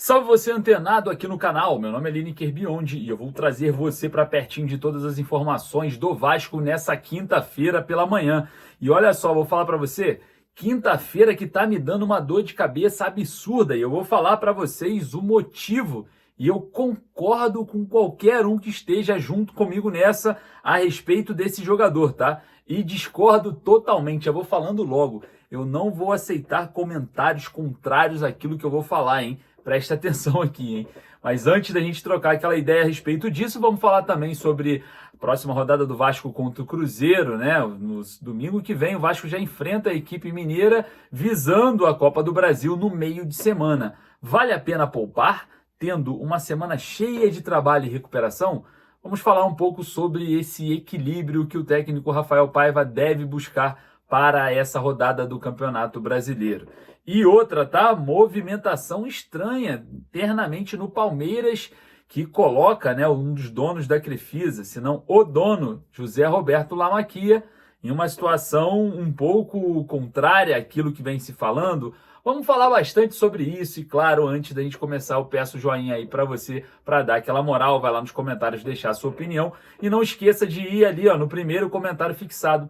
Salve você antenado aqui no canal, meu nome é Lineker Biondi e eu vou trazer você para pertinho de todas as informações do Vasco nessa quinta-feira pela manhã. E olha só, vou falar para você, quinta-feira que tá me dando uma dor de cabeça absurda e eu vou falar para vocês o motivo. E eu concordo com qualquer um que esteja junto comigo nessa a respeito desse jogador, tá? E discordo totalmente, eu vou falando logo. Eu não vou aceitar comentários contrários àquilo que eu vou falar, hein? Presta atenção aqui, hein? Mas antes da gente trocar aquela ideia a respeito disso, vamos falar também sobre a próxima rodada do Vasco contra o Cruzeiro, né? No domingo que vem, o Vasco já enfrenta a equipe mineira visando a Copa do Brasil no meio de semana. Vale a pena poupar, tendo uma semana cheia de trabalho e recuperação? Vamos falar um pouco sobre esse equilíbrio que o técnico Rafael Paiva deve buscar para essa rodada do Campeonato Brasileiro. E outra, tá? Movimentação estranha internamente no Palmeiras, que coloca, né, um dos donos da Crefisa, se não o dono, José Roberto Lamachia, em uma situação um pouco contrária àquilo que vem se falando. Vamos falar bastante sobre isso e, claro, antes da gente começar, eu peço o joinha aí para você, para dar aquela moral, vai lá nos comentários deixar a sua opinião e não esqueça de ir ali, ó, no primeiro comentário fixado,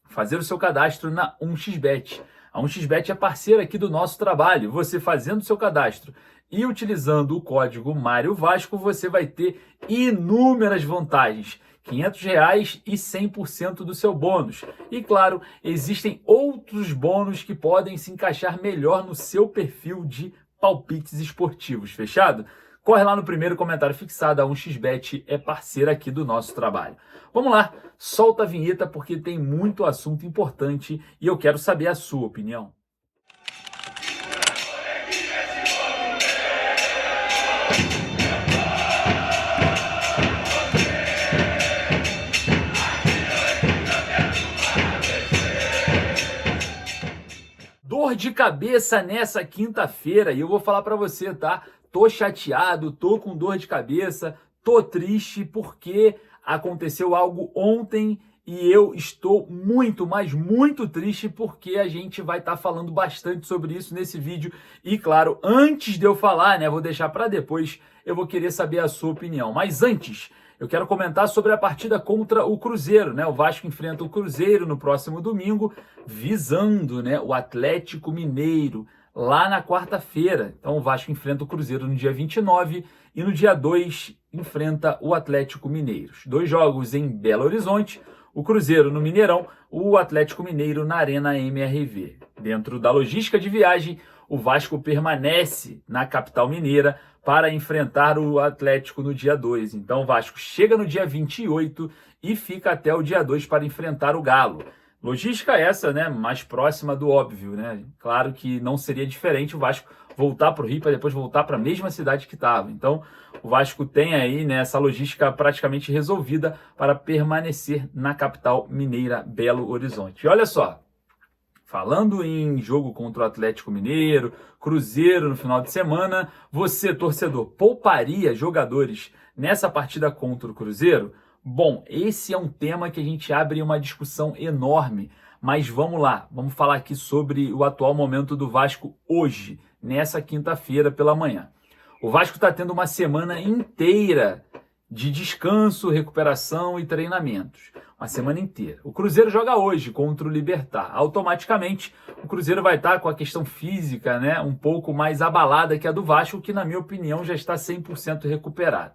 fazer o seu cadastro na 1xBet. A 1xBet é parceira aqui do nosso trabalho. Você fazendo o seu cadastro e utilizando o código Mário Vasco, você vai ter inúmeras vantagens. R$500 e 100% do seu bônus. E claro, existem outros bônus que podem se encaixar melhor no seu perfil de palpites esportivos. Fechado? Corre lá no primeiro comentário fixado, a 1xBet é parceira aqui do nosso trabalho. Vamos lá, solta a vinheta porque tem muito assunto importante e eu quero saber a sua opinião. Dor de cabeça nessa quinta-feira e eu vou falar para você, tá? Tô chateado, tô com dor de cabeça, tô triste porque aconteceu algo ontem e eu estou muito, mas muito triste porque a gente vai estar falando bastante sobre isso nesse vídeo. E claro, antes de eu falar, né, vou deixar para depois, eu vou querer saber a sua opinião. Mas antes, eu quero comentar sobre a partida contra o Cruzeiro, né? O Vasco enfrenta o Cruzeiro no próximo domingo, visando, né, o Atlético Mineiro lá na quarta-feira. Então o Vasco enfrenta o Cruzeiro no dia 29 e no dia 2 enfrenta o Atlético Mineiro. 2 jogos em Belo Horizonte, o Cruzeiro no Mineirão, o Atlético Mineiro na Arena MRV. Dentro da logística de viagem, o Vasco permanece na capital mineira para enfrentar o Atlético no dia 2. Então o Vasco chega no dia 28 e fica até o dia 2 para enfrentar o Galo. Logística essa, né, mais próxima do óbvio, né? Claro que não seria diferente o Vasco voltar para o Rio para depois voltar para a mesma cidade que estava. Então, o Vasco tem aí, né, essa logística praticamente resolvida para permanecer na capital mineira, Belo Horizonte. E olha só, falando em jogo contra o Atlético Mineiro, Cruzeiro no final de semana, você, torcedor, pouparia jogadores nessa partida contra o Cruzeiro? Bom, esse é um tema que a gente abre uma discussão enorme, mas vamos lá, vamos falar aqui sobre o atual momento do Vasco hoje, nessa quinta-feira pela manhã. O Vasco está tendo uma semana inteira de descanso, recuperação e treinamentos. Uma semana inteira. O Cruzeiro joga hoje contra o Libertad. Automaticamente, o Cruzeiro vai estar com a questão física, né, um pouco mais abalada que a do Vasco, que na minha opinião já está 100% recuperada.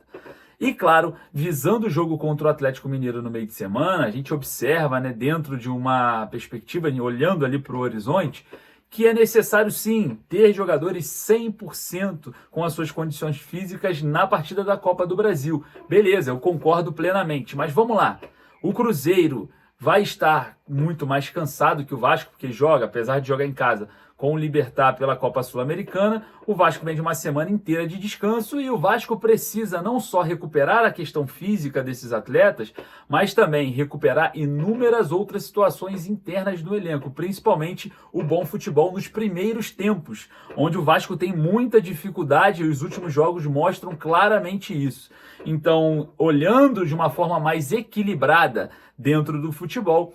E claro, visando o jogo contra o Atlético Mineiro no meio de semana, a gente observa, né, dentro de uma perspectiva, olhando ali para o horizonte, que é necessário sim ter jogadores 100% com as suas condições físicas na partida da Copa do Brasil. Beleza, eu concordo plenamente, mas vamos lá. O Cruzeiro vai estar muito mais cansado que o Vasco, porque joga, apesar de jogar em casa, com o Libertad pela Copa Sul-Americana. O Vasco vem de uma semana inteira de descanso e o Vasco precisa não só recuperar a questão física desses atletas, mas também recuperar inúmeras outras situações internas do elenco, principalmente o bom futebol nos primeiros tempos, onde o Vasco tem muita dificuldade e os últimos jogos mostram claramente isso. Então, olhando de uma forma mais equilibrada dentro do futebol,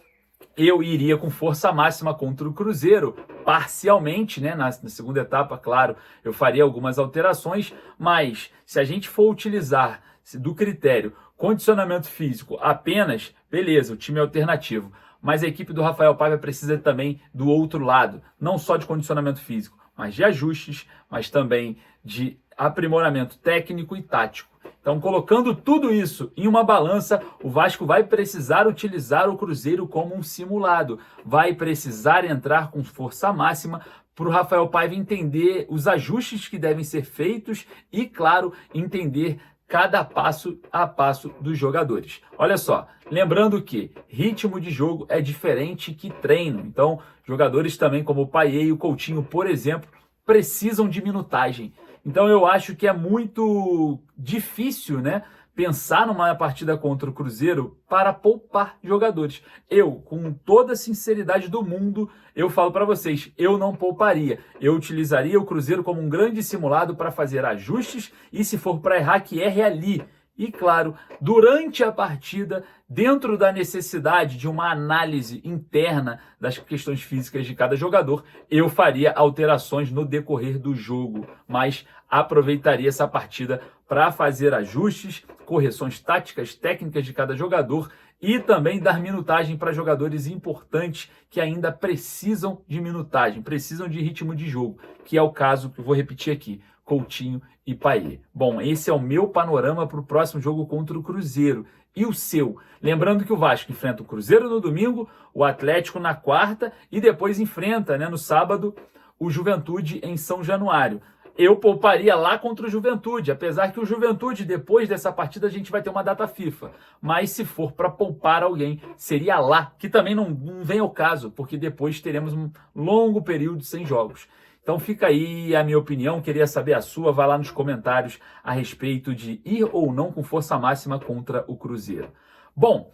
eu iria com força máxima contra o Cruzeiro, parcialmente, né? Na segunda etapa, claro, eu faria algumas alterações, mas se a gente for utilizar do critério condicionamento físico apenas, beleza, o time é alternativo. Mas a equipe do Rafael Paiva precisa também do outro lado, não só de condicionamento físico, mas de ajustes, mas também de aprimoramento técnico e tático. Então, colocando tudo isso em uma balança, o Vasco vai precisar utilizar o Cruzeiro como um simulado, vai precisar entrar com força máxima para o Rafael Paiva entender os ajustes que devem ser feitos e, claro, entender cada passo a passo dos jogadores. Olha só, lembrando que ritmo de jogo é diferente que treino. Então, jogadores também como o Payet e o Coutinho, por exemplo, precisam de minutagem. Então, eu acho que é muito difícil, né, pensar numa partida contra o Cruzeiro para poupar jogadores. Eu, com toda a sinceridade do mundo, eu falo para vocês, eu não pouparia. Eu utilizaria o Cruzeiro como um grande simulado para fazer ajustes e, se for para errar, que erre ali. E, claro, durante a partida, dentro da necessidade de uma análise interna das questões físicas de cada jogador, eu faria alterações no decorrer do jogo, mas aproveitaria essa partida para fazer ajustes, correções táticas, técnicas de cada jogador e também dar minutagem para jogadores importantes que ainda precisam de minutagem, precisam de ritmo de jogo, que é o caso que eu vou repetir aqui, Coutinho e Payet. Bom, esse é o meu panorama para o próximo jogo contra o Cruzeiro. E o seu? Lembrando que o Vasco enfrenta o Cruzeiro no domingo, o Atlético na quarta e depois enfrenta, né, no sábado, o Juventude em São Januário. Eu pouparia lá contra o Juventude, apesar que o Juventude, depois dessa partida, a gente vai ter uma data FIFA. Mas se for para poupar alguém, seria lá, que também não vem ao caso, porque depois teremos um longo período sem jogos. Então fica aí a minha opinião, queria saber a sua, vai lá nos comentários a respeito de ir ou não com força máxima contra o Cruzeiro. Bom,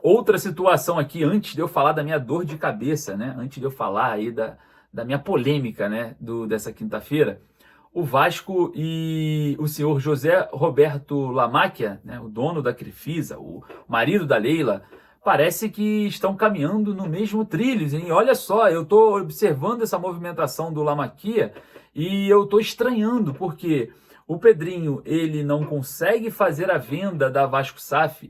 outra situação aqui, antes de eu falar da minha dor de cabeça, né? Antes de eu falar aí da minha polêmica, né? Dessa quinta-feira, o Vasco e o senhor José Roberto Lamacchia, né? O dono da Crefisa, o marido da Leila, parece que estão caminhando no mesmo trilho, hein? Olha só, eu estou observando essa movimentação do Lamacchia e eu estou estranhando, porque o Pedrinho, ele não consegue fazer a venda da Vasco SAF,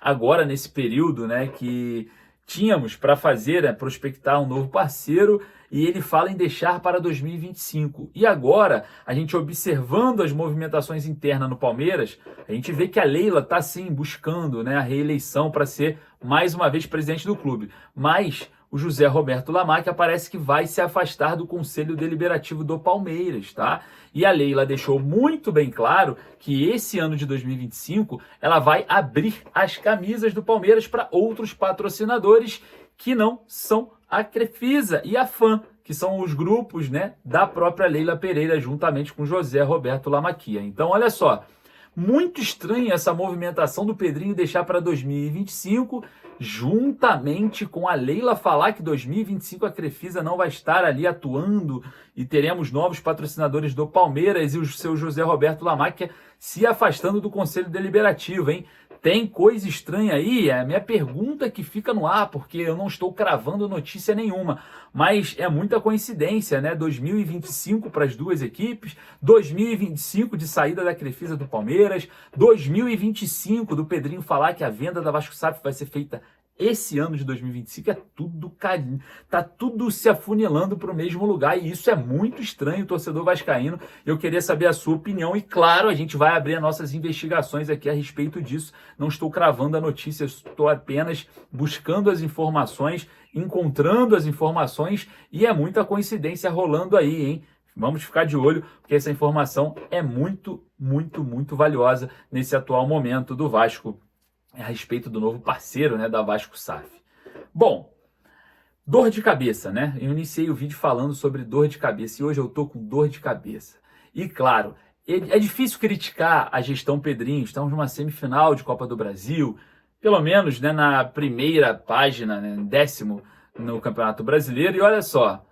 agora nesse período, né, que tínhamos para fazer, né, prospectar um novo parceiro, e ele fala em deixar para 2025. E agora, a gente observando as movimentações internas no Palmeiras, a gente vê que a Leila está sim buscando, né, a reeleição para ser mais uma vez presidente do clube. Mas o José Roberto Lamacchia parece que vai se afastar do Conselho Deliberativo do Palmeiras, tá? E a Leila deixou muito bem claro que esse ano de 2025 ela vai abrir as camisas do Palmeiras para outros patrocinadores que não são a Crefisa e a FAM, que são os grupos, né, da própria Leila Pereira, juntamente com José Roberto Lamacchia. Então, olha só, muito estranha essa movimentação do Pedrinho deixar para 2025, juntamente com a Leila falar que 2025 a Crefisa não vai estar ali atuando e teremos novos patrocinadores do Palmeiras, e o seu José Roberto Lamacchia se afastando do Conselho Deliberativo, hein? Tem coisa estranha aí? É a minha pergunta que fica no ar, porque eu não estou cravando notícia nenhuma. Mas é muita coincidência, né? 2025 para as duas equipes, 2025 de saída da Crefisa do Palmeiras, 2025 do Pedrinho falar que a venda da Vasco SAF vai ser feita esse ano de 2025, é tudo carinho, tá tudo se afunilando para o mesmo lugar, e isso é muito estranho, torcedor vascaíno. Eu queria saber a sua opinião e, claro, a gente vai abrir as nossas investigações aqui a respeito disso. Não estou cravando a notícia, estou apenas buscando as informações, encontrando as informações, e é muita coincidência rolando aí, hein? Vamos ficar de olho, porque essa informação é muito, muito, muito valiosa nesse atual momento do Vasco, a respeito do novo parceiro, né, da Vasco SAF. Bom, dor de cabeça, né? Eu iniciei o vídeo falando sobre dor de cabeça e hoje eu tô com dor de cabeça. E claro, é difícil criticar a gestão Pedrinho, estamos numa semifinal de Copa do Brasil, pelo menos, né, na primeira página, né, 10º no Campeonato Brasileiro, e olha só,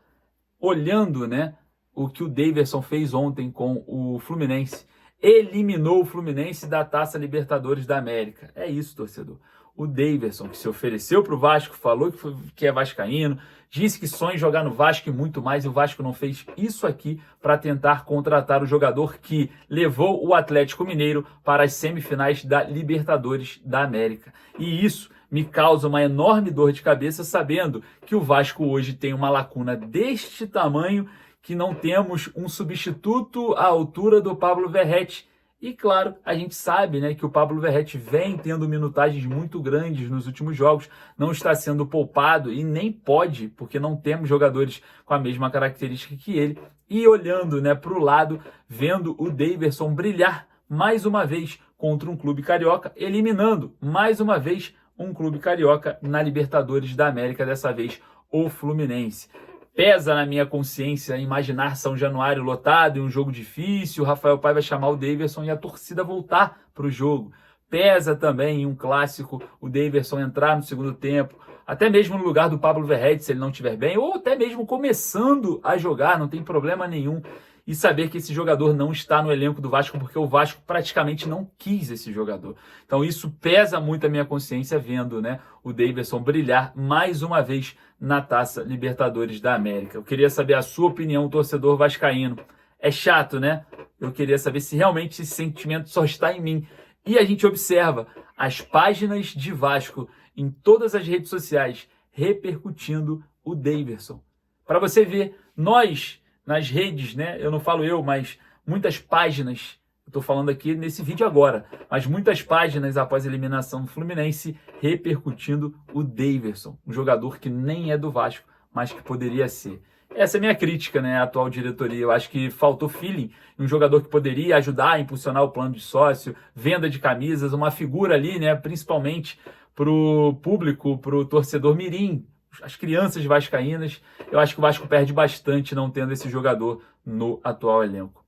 olhando, né, o que o Daverson fez ontem com o Fluminense, eliminou o Fluminense da Taça Libertadores da América. É isso, torcedor. o Daverson, que se ofereceu para o Vasco, falou que é vascaíno, disse que sonha em jogar no Vasco e muito mais, e o Vasco não fez isso aqui para tentar contratar o jogador que levou o Atlético Mineiro para as semifinais da Libertadores da América. E isso me causa uma enorme dor de cabeça sabendo que o Vasco hoje tem uma lacuna deste tamanho, que não temos um substituto à altura do Pablo Verratti. E claro, a gente sabe, né, que o Pablo Verratti vem tendo minutagens muito grandes nos últimos jogos, não está sendo poupado e nem pode, porque não temos jogadores com a mesma característica que ele. E olhando, né, para o lado, vendo o Daverson brilhar mais uma vez contra um clube carioca, eliminando mais uma vez um clube carioca na Libertadores da América, dessa vez o Fluminense. Pesa na minha consciência imaginar São Januário lotado em um jogo difícil, o Rafael Paiva chamar o Daverson e a torcida voltar para o jogo. Pesa também em um clássico o Daverson entrar no segundo tempo, até mesmo no lugar do Pablo Verratti, se ele não estiver bem, ou até mesmo começando a jogar, não tem problema nenhum. E saber que esse jogador não está no elenco do Vasco, porque o Vasco praticamente não quis esse jogador. Então isso pesa muito a minha consciência vendo, né, o Daverson brilhar mais uma vez na Taça Libertadores da América. Eu queria saber a sua opinião, torcedor vascaíno. É chato, né? Eu queria saber se realmente esse sentimento só está em mim. E a gente observa as páginas de Vasco em todas as redes sociais repercutindo o Daverson. Para você ver, nós nas redes, né? Eu não falo eu, mas muitas páginas, eu estou falando aqui nesse vídeo agora, mas muitas páginas após a eliminação do Fluminense repercutindo o Daverson, um jogador que nem é do Vasco, mas que poderia ser. Essa é a minha crítica, né, à atual diretoria. Eu acho que faltou feeling, um jogador que poderia ajudar a impulsionar o plano de sócio, venda de camisas, uma figura ali, né, principalmente para o público, para o torcedor mirim, as crianças vascaínas. Eu acho que o Vasco perde bastante não tendo esse jogador no atual elenco.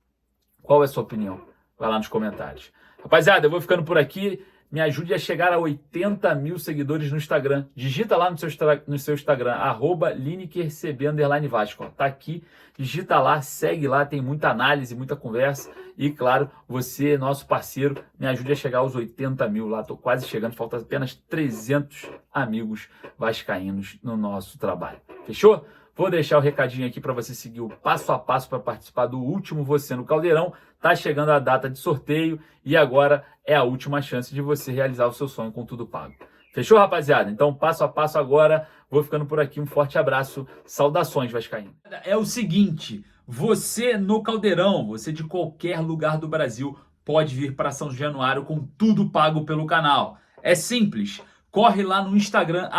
Qual é a sua opinião? Vai lá nos comentários. Rapaziada, eu vou ficando por aqui. Me ajude a chegar a 80 mil seguidores no Instagram. Digita lá no seu Instagram, @linekercb_Vasco. Tá aqui, digita lá, segue lá, tem muita análise, muita conversa. E claro, você, nosso parceiro, me ajude a chegar aos 80 mil lá. Tô quase chegando, falta apenas 300 amigos vascaínos no nosso trabalho. Fechou? Vou deixar o recadinho aqui para você seguir o passo a passo para participar do último Você no Caldeirão. Tá chegando a data de sorteio e agora é a última chance de você realizar o seu sonho com tudo pago. Fechou, rapaziada? Então, passo a passo agora. Vou ficando por aqui. Um forte abraço. Saudações, vascaíno. É o seguinte, você no Caldeirão, você de qualquer lugar do Brasil, pode vir para São Januário com tudo pago pelo canal. É simples. Corre lá no Instagram,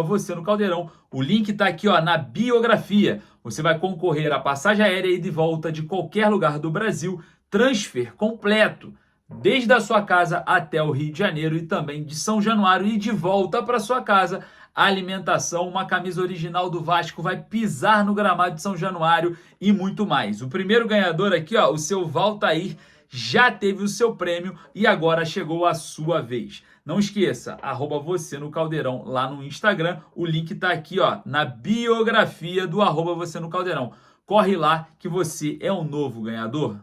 @você no Caldeirão. O link tá aqui, ó, na biografia. Você vai concorrer a passagem aérea e de volta de qualquer lugar do Brasil, transfer completo, desde a sua casa até o Rio de Janeiro e também de São Januário e de volta para sua casa. Alimentação, uma camisa original do Vasco, vai pisar no gramado de São Januário e muito mais. O primeiro ganhador aqui, ó, o seu Valtair, já teve o seu prêmio e agora chegou a sua vez. Não esqueça, @você no Caldeirão lá no Instagram. O link tá aqui, ó, na biografia do @você no Caldeirão. Corre lá que você é o novo ganhador.